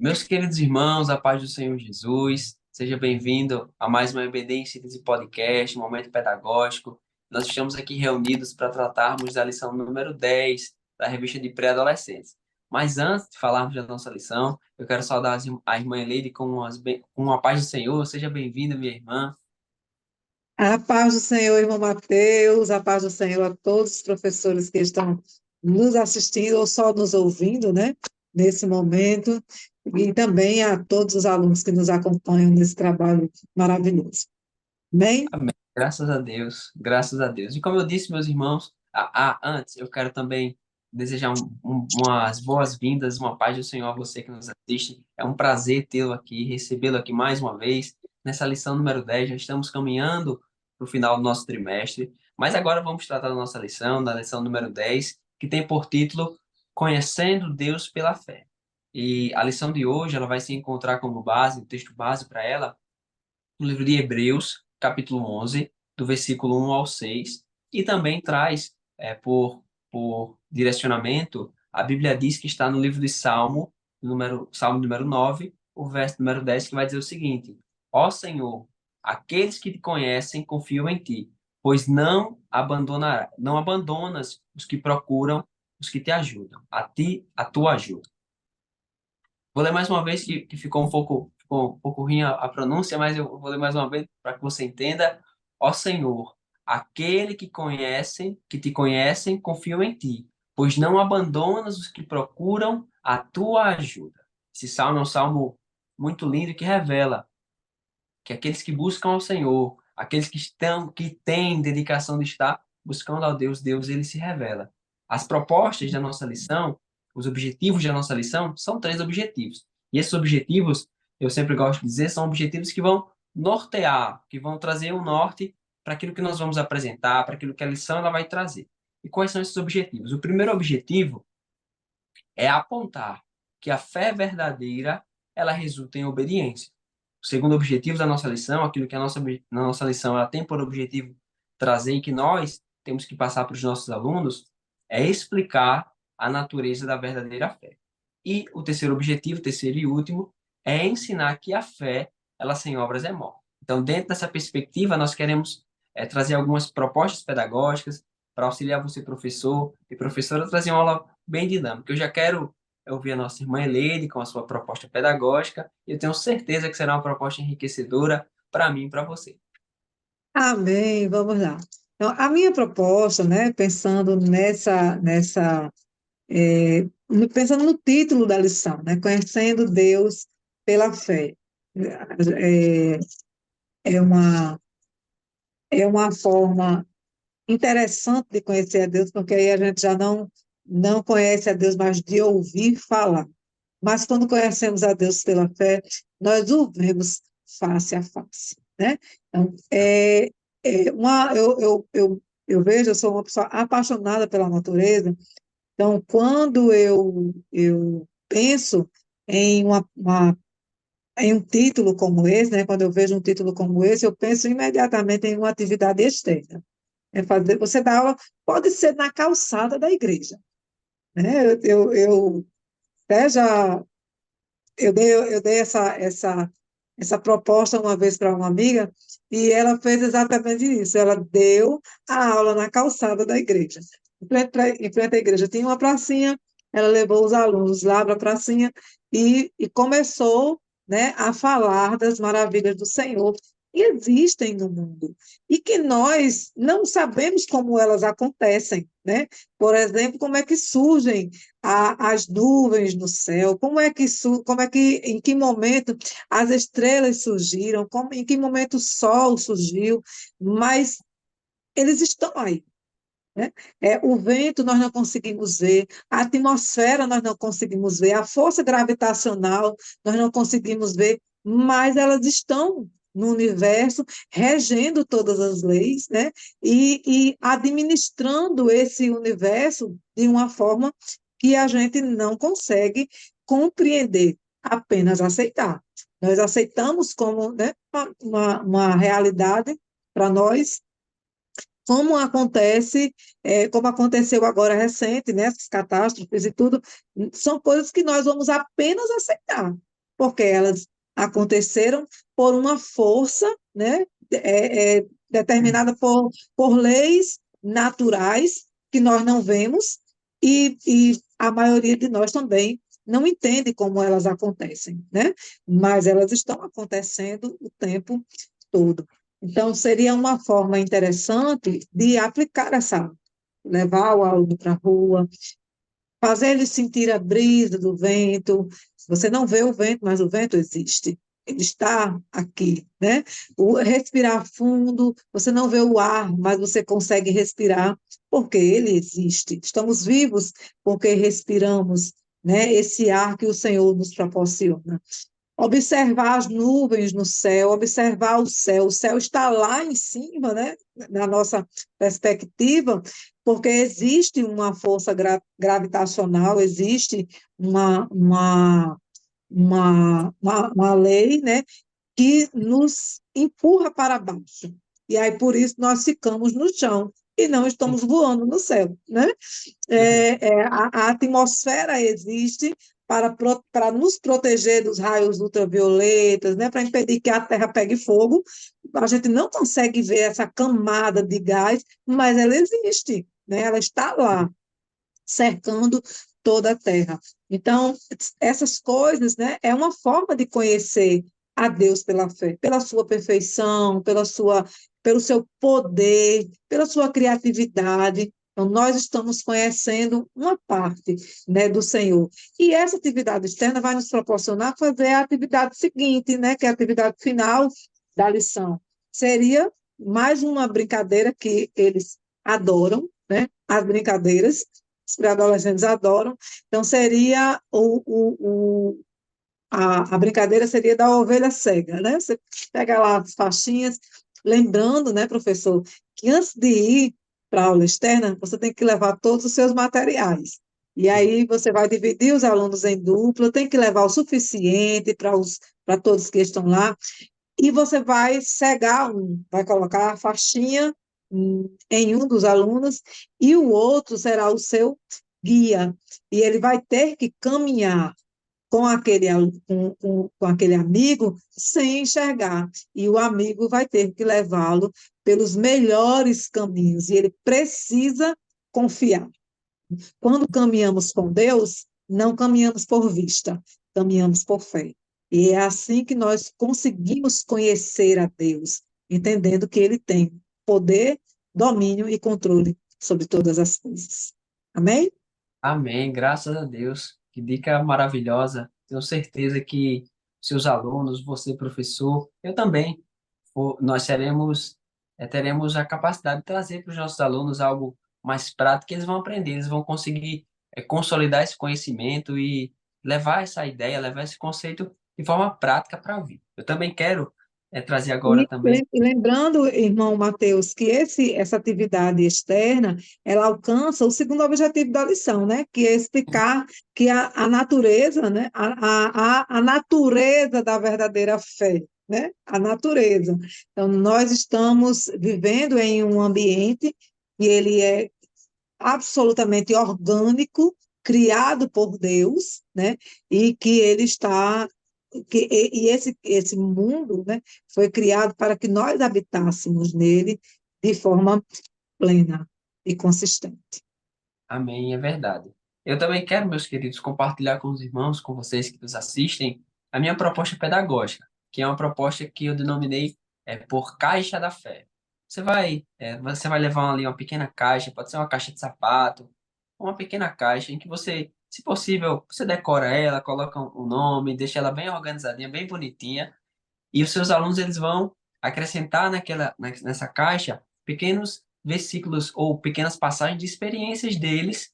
Meus queridos irmãos, a paz do Senhor Jesus, seja bem-vindo a mais uma EBD em Síntese Podcast, um momento pedagógico. Nós estamos aqui reunidos para tratarmos da lição número 10 da revista de pré-adolescentes. Mas antes de falarmos da nossa lição, eu quero saudar a irmã Eleide com a paz do Senhor. Seja bem-vinda, minha irmã. A paz do Senhor, irmão Mateus, a paz do Senhor a todos os professores que estão nos assistindo ou só nos ouvindo, né, nesse momento, e também a todos os alunos que nos acompanham nesse trabalho maravilhoso. Amém? Amém. Graças a Deus, graças a Deus. E como eu disse, meus irmãos, antes eu quero também desejar umas boas-vindas, uma paz do Senhor a você que nos assiste. É um prazer tê-lo aqui, recebê-lo aqui mais uma vez. Nessa lição número 10 já estamos caminhando para o final do nosso trimestre, mas agora vamos tratar da nossa lição, da lição número 10 que tem por título Conhecendo Deus pela Fé. E a lição de hoje, ela vai se encontrar como base, o texto base para ela, no livro de Hebreus, capítulo 11, do versículo 1 ao 6, e também traz, por direcionamento, a Bíblia diz que está no livro de Salmo número 9, o verso número 10, que vai dizer o seguinte: Ó Senhor, aqueles que te conhecem confiam em ti, pois não abandonas os que procuram, os que te ajudam, a ti, a tua ajuda. Vou ler mais uma vez, que ficou um pouco ruim a pronúncia, mas eu vou ler mais uma vez para que você entenda. Ó Senhor, aquele que te conhecem, confiam em ti, pois não abandonas os que procuram a tua ajuda. Esse salmo é um salmo muito lindo que revela que aqueles que buscam ao Senhor, aqueles que têm dedicação de estar buscando ao Deus, Deus ele se revela. As propostas da nossa lição, os objetivos da nossa lição, são três objetivos. E esses objetivos, eu sempre gosto de dizer, são objetivos que vão nortear, que vão trazer um norte para aquilo que nós vamos apresentar, para aquilo que a lição ela vai trazer. E quais são esses objetivos? O primeiro objetivo é apontar que a fé verdadeira ela resulta em obediência. O segundo objetivo da nossa lição, aquilo que na nossa lição ela tem por objetivo trazer e que nós temos que passar para os nossos alunos, é explicar a natureza da verdadeira fé. E o terceiro objetivo, terceiro e último, é ensinar que a fé, ela sem obras é morta. Então, dentro dessa perspectiva, nós queremos trazer algumas propostas pedagógicas para auxiliar você, professor e professora, a trazer uma aula bem dinâmica. Eu já quero ouvir a nossa irmã Eleide com a sua proposta pedagógica e eu tenho certeza que será uma proposta enriquecedora para mim e para você. Amém, vamos lá. Então, a minha proposta, né, pensando pensando no título da lição, né, Conhecendo Deus pela Fé. É, é uma, é uma forma interessante de conhecer a Deus, porque aí a gente já não conhece a Deus, mas de ouvir falar. Mas quando conhecemos a Deus pela fé, nós o vemos face a face, né? Então, eu vejo, eu sou uma pessoa apaixonada pela natureza, então, quando eu penso em em um título como esse, né? Quando eu vejo um título como esse, eu penso imediatamente em uma atividade externa. Você dá aula, pode ser na calçada da igreja, né? Eu até já eu dei essa proposta uma vez para uma amiga e ela fez exatamente isso. Ela deu a aula na calçada da igreja. Em frente à igreja tinha uma pracinha, ela levou os alunos lá para a pracinha e começou, né, a falar das maravilhas do Senhor que existem no mundo e que nós não sabemos como elas acontecem, né? Por exemplo, como é que surgem as nuvens no céu, em que momento as estrelas surgiram, em que momento o sol surgiu, mas eles estão aí. Né? O vento nós não conseguimos ver, a atmosfera nós não conseguimos ver, a força gravitacional nós não conseguimos ver, mas elas estão no universo, regendo todas as leis, né? E administrando esse universo de uma forma que a gente não consegue compreender, apenas aceitar. Nós aceitamos como, né, uma realidade para nós, como acontece, como aconteceu agora recente, né, essas catástrofes e tudo, são coisas que nós vamos apenas aceitar. porque elas aconteceram por uma força, né, determinada por leis naturais que nós não vemos e a maioria de nós também não entende como elas acontecem, né? Mas elas estão acontecendo o tempo todo. Então, seria uma forma interessante de aplicar essa, levar o aluno para a rua, fazer ele sentir a brisa do vento. Você não vê o vento, mas o vento existe. Ele está aqui, né? Respirar fundo, você não vê o ar, mas você consegue respirar, porque ele existe. Estamos vivos porque respiramos, né? Esse ar que o Senhor nos proporciona. Observar as nuvens no céu, observar o céu está lá em cima, né? Na nossa perspectiva, porque existe uma força gravitacional, existe uma, uma, uma lei, né? Que nos empurra para baixo. E aí, por isso, nós ficamos no chão e não estamos voando no céu, né? Uhum. A atmosfera existe para nos proteger dos raios ultravioletas, né, para impedir que a Terra pegue fogo. A gente não consegue ver essa camada de gás, mas ela existe, né, ela está lá, cercando toda a terra. Então, essas coisas, né, é uma forma de conhecer a Deus pela fé, pela sua perfeição, pelo seu poder, pela sua criatividade. Então, nós estamos conhecendo uma parte, né, do Senhor. E essa atividade externa vai nos proporcionar fazer a atividade seguinte, né, que é a atividade final da lição. Seria mais uma brincadeira que eles adoram, né, as brincadeiras, os pré-adolescentes adoram. Então, seria a brincadeira seria da ovelha cega, né? Você pega lá as faixinhas, lembrando, né, professor, que antes de ir para a aula externa, você tem que levar todos os seus materiais. E Sim. aí você vai dividir os alunos em dupla, tem que levar o suficiente para todos que estão lá, e você vai cegar um, vai colocar a faixinha em um dos alunos, e o outro será o seu guia, e ele vai ter que caminhar com aquele amigo sem enxergar, e o amigo vai ter que levá-lo pelos melhores caminhos, e ele precisa confiar. Quando caminhamos com Deus, não caminhamos por vista, caminhamos por fé. E é assim que nós conseguimos conhecer a Deus, entendendo que Ele tem poder, domínio e controle sobre todas as coisas. Amém? Amém, graças a Deus. Que dica maravilhosa. Tenho certeza que seus alunos, você, professor, eu também, nós teremos a capacidade de trazer para os nossos alunos algo mais prático que eles vão aprender, eles vão conseguir consolidar esse conhecimento e levar essa ideia, levar esse conceito de forma prática para a vida. Eu também quero trazer agora também. E lembrando, irmão Mateus, que essa atividade externa, ela alcança o segundo objetivo da lição, né? Que é explicar que a natureza, né? A natureza da verdadeira fé, né? A natureza. Então, nós estamos vivendo em um ambiente e ele é absolutamente orgânico, criado por Deus, né? E que ele está esse mundo, né, foi criado para que nós habitássemos nele de forma plena e consistente. Amém, é verdade. Eu também quero, meus queridos, compartilhar com os irmãos, com vocês que nos assistem, a minha proposta pedagógica, que é uma proposta que eu denominei por Caixa da Fé. Você vai levar ali uma pequena caixa, pode ser uma caixa de sapato, uma pequena caixa em que você, se possível, você decora ela, coloca um nome, deixa ela bem organizadinha, bem bonitinha, e os seus alunos eles vão acrescentar nessa caixa pequenos versículos ou pequenas passagens de experiências deles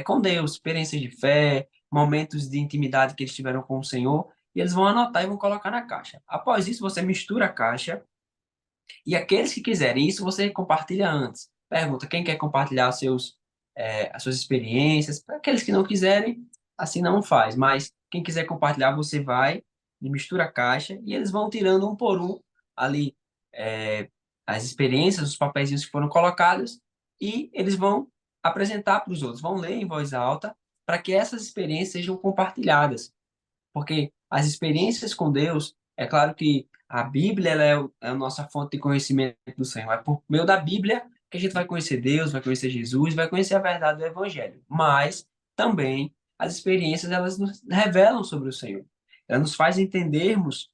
com Deus, experiências de fé, momentos de intimidade que eles tiveram com o Senhor, e eles vão anotar e vão colocar na caixa. Após isso, você mistura a caixa e aqueles que quiserem, isso você compartilha antes. Pergunta quem quer compartilhar as suas experiências. Para aqueles que não quiserem, assim não faz. Mas quem quiser compartilhar, você vai e mistura a caixa e eles vão tirando um por um ali é, as experiências, os papeizinhos que foram colocados e eles vão apresentar para os outros, vão ler em voz alta para que essas experiências sejam compartilhadas. Porque as experiências com Deus, é claro que a Bíblia ela é a nossa fonte de conhecimento do Senhor. É por meio da Bíblia que a gente vai conhecer Deus, vai conhecer Jesus, vai conhecer a verdade do Evangelho. Mas também as experiências elas nos revelam sobre o Senhor. Ela nos faz entendermos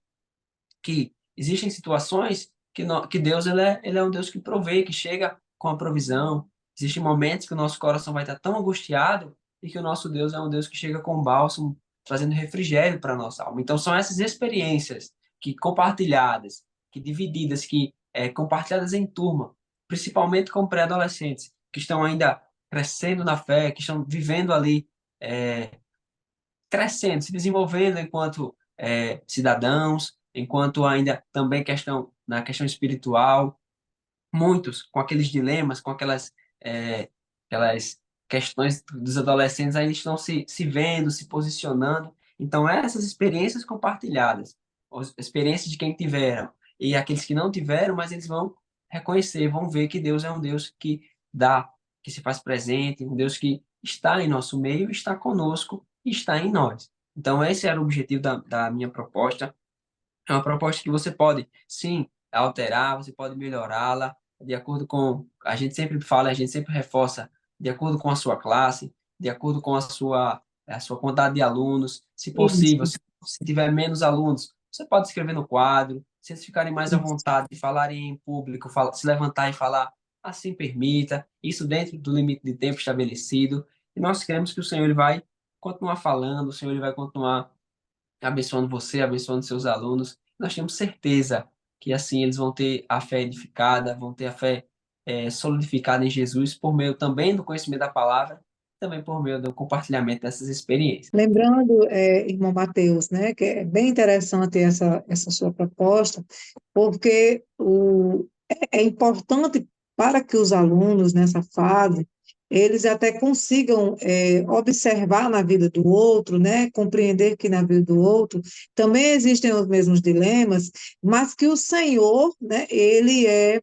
que existem situações que Deus ele é um Deus que provê, que chega com a provisão. Existem momentos que o nosso coração vai estar tão angustiado e que o nosso Deus é um Deus que chega com bálsamo, trazendo refrigério para a nossa alma. Então, são essas experiências que compartilhadas, que divididas, que compartilhadas em turma, principalmente com pré-adolescentes, que estão ainda crescendo na fé, que estão vivendo ali, crescendo, se desenvolvendo enquanto cidadãos, enquanto ainda também na questão espiritual, muitos com aqueles dilemas, com aquelas questões dos adolescentes ainda estão se vendo, se posicionando. Então, essas experiências compartilhadas, as experiências de quem tiveram e aqueles que não tiveram, mas eles vão reconhecer, vão ver que Deus é um Deus que dá, que se faz presente, um Deus que está em nosso meio, está conosco e está em nós. Então, esse era o objetivo da minha proposta. É uma proposta que você pode, sim, alterar, você pode melhorá-la, de acordo com. A gente sempre fala, a gente sempre reforça, de acordo com a sua classe, de acordo com a sua quantidade de alunos. Se possível, Isso, se tiver menos alunos, você pode escrever no quadro. Se eles ficarem mais à isso. vontade de falarem em público, se levantar e falar, assim permita, isso dentro do limite de tempo estabelecido. E nós queremos que o Senhor ele vai continuar falando, o Senhor ele vai continuar abençoando você, abençoando seus alunos. Nós temos certeza que assim eles vão ter a fé edificada, vão ter a fé solidificada em Jesus por meio também do conhecimento da palavra, também por meio do compartilhamento dessas experiências. Lembrando, irmão Mateus, né, que é bem interessante essa sua proposta, porque é importante para que os alunos, nessa fase, eles até consigam observar na vida do outro, né, compreender que na vida do outro também existem os mesmos dilemas, mas que o Senhor, né, ele é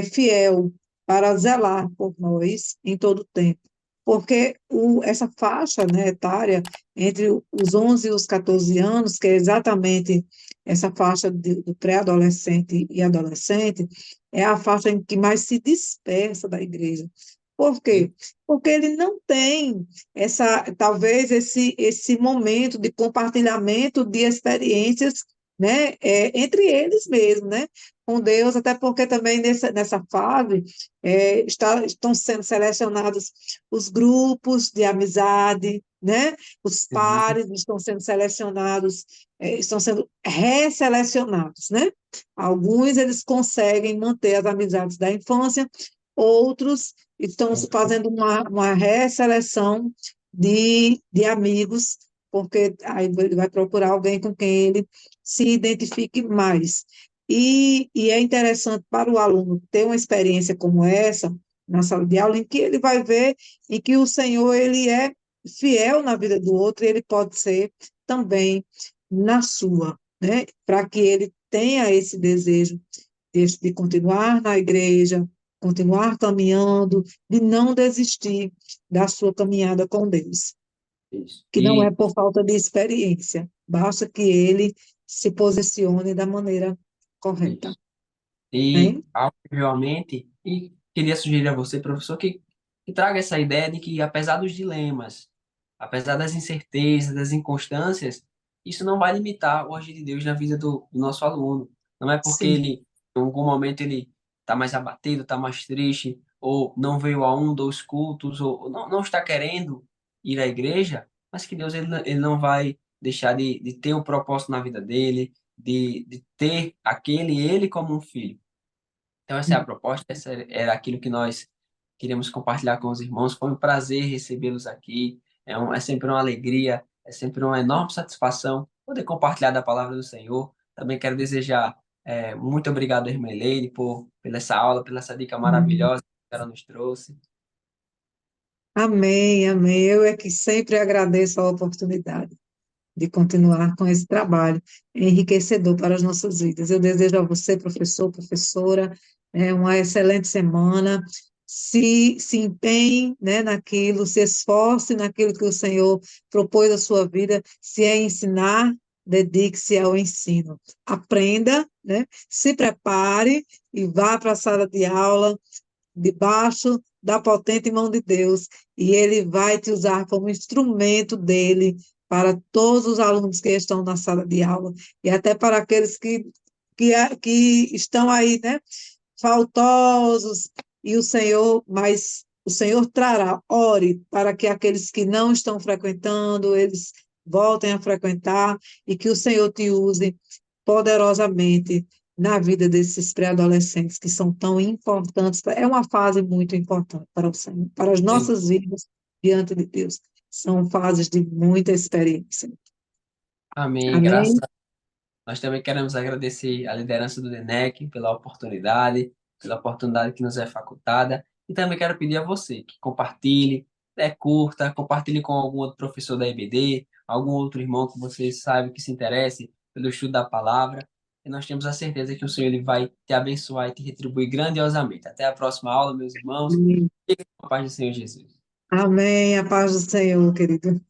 fiel para zelar por nós em todo o tempo. Porque essa faixa, né, etária entre os 11 e os 14 anos, que é exatamente essa faixa do pré-adolescente e adolescente, é a faixa em que mais se dispersa da igreja. Por E, quê? Porque ele não tem talvez esse momento de compartilhamento de experiências, né, entre eles mesmos, né, com Deus, até porque também nessa fase estão sendo selecionados os grupos de amizade, né? Os uhum, pares estão sendo selecionados, estão sendo resselecionados, né? Alguns eles conseguem manter as amizades da infância, outros estão fazendo uma resseleção de amigos, porque aí ele vai procurar alguém com quem ele se identifique mais. E é interessante para o aluno ter uma experiência como essa, na sala de aula, em que ele vai ver em que o Senhor ele é fiel na vida do outro e ele pode ser também na sua, né? Para que ele tenha esse desejo de continuar na igreja, continuar caminhando, de não desistir da sua caminhada com Deus, isso. que não é por falta de experiência, basta que ele se posicione da maneira correta, Isso. E, né? obviamente, e queria sugerir a você, professor, que traga essa ideia de que, apesar dos dilemas, apesar das incertezas, das inconstâncias, isso não vai limitar o agir de Deus na vida do nosso aluno. Não é porque Sim, ele, em algum momento, ele está mais abatido, está mais triste, ou não veio a um, dois cultos, ou não está querendo ir à igreja, mas que Deus ele não vai deixar de ter um propósito na vida dele, de ter ele como um filho. Então, essa é a proposta, essa era aquilo que nós queríamos compartilhar com os irmãos. Foi um prazer recebê-los aqui. É sempre uma alegria, é sempre uma enorme satisfação poder compartilhar da palavra do Senhor. Também quero desejar muito obrigado, irmã Eleire, pela essa aula, pela essa dica amém. maravilhosa que ela nos trouxe. Amém, amém. Eu é que sempre agradeço a oportunidade de continuar com esse trabalho enriquecedor para as nossas vidas. Eu desejo a você, professor, professora, uma excelente semana. se empenhe, né, naquilo, se esforce naquilo que o Senhor propôs à sua vida, se é ensinar, dedique-se ao ensino. Aprenda, né, se prepare e vá para a sala de aula debaixo da potente mão de Deus, e Ele vai te usar como instrumento dele para todos os alunos que estão na sala de aula, e até para aqueles que estão aí, né, faltosos, e o Senhor trará, ore para que aqueles que não estão frequentando, eles voltem a frequentar, e que o Senhor te use poderosamente na vida desses pré-adolescentes que são tão importantes. É uma fase muito importante para o Senhor, para as Sim. nossas vidas diante de Deus. São fases de muita experiência. Amém, graças. Amém? Nós também queremos agradecer a liderança do DENEC pela oportunidade que nos é facultada. E também quero pedir a você que compartilhe, curta, compartilhe com algum outro professor da EBD, algum outro irmão que você sabe que se interesse pelo estudo da palavra. E nós temos a certeza que o Senhor ele vai te abençoar e te retribuir grandiosamente. Até a próxima aula, meus irmãos. Amém. Fique com a paz do Senhor Jesus. Amém. A paz do Senhor, querido.